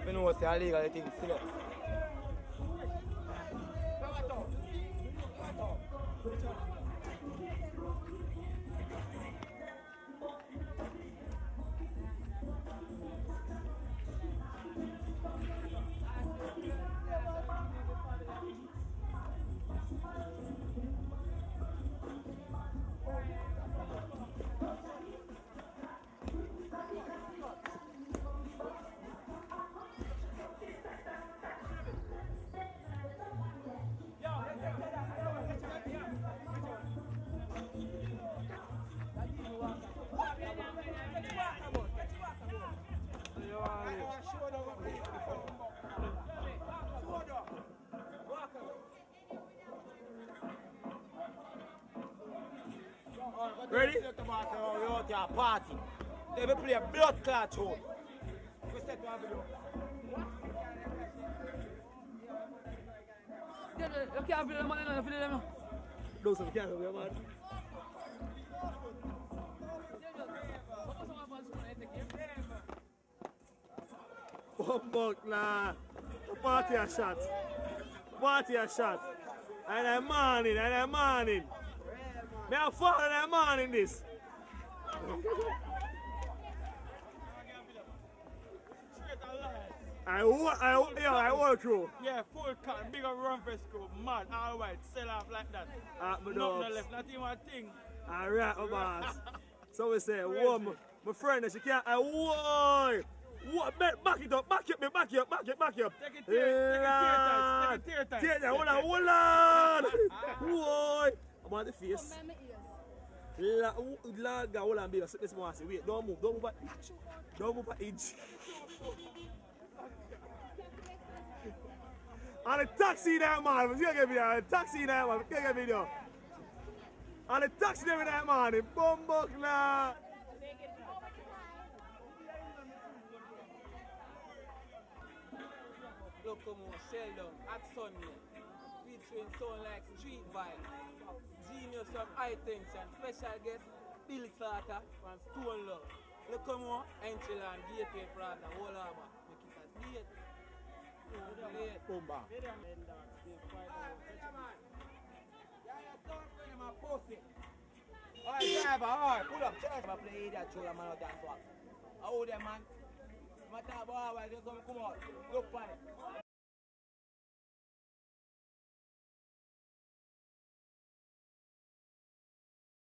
You know what's the illegal thing still. Ready? Party. They will play a blood clot show. We set to have a look. You can't feel the money, you feel them. No, sir, we can't have man. Bumbug, nah. The party a shot. Party a shot. And I'm morning, and I'm morning. Me a fall and I'm morning this. I walk through. Yeah, full cut, bigger run for school, mad, all white, sell off like that. Nothing left, not even a thing. Alright, my boss. So we say, whoa, my friend, she can't, whoa! What? Back it up, back it up. Take it tear tight. Tear tight, hold on. Whoa! I'm on the face. Lord God, hold on, baby. This one, wait, don't move an inch. Don't move an inch. On the taxi there, man. You get me there. Taxi there, man. You get me there. On the taxi there, man. The bumbug now. Look, come on, Sheldon, at Sunday, featuring sound like street vibe, genius of high tension, special guest, Bill Carter from Stone Love. Look, come on, Enchiland, Gateway Prada, Whole Harbour, make it as late. Bomba. Alright, driver, alright, pull up, driver, play idiot, show the man out there, swap. How them, man? Matter about how I just come out,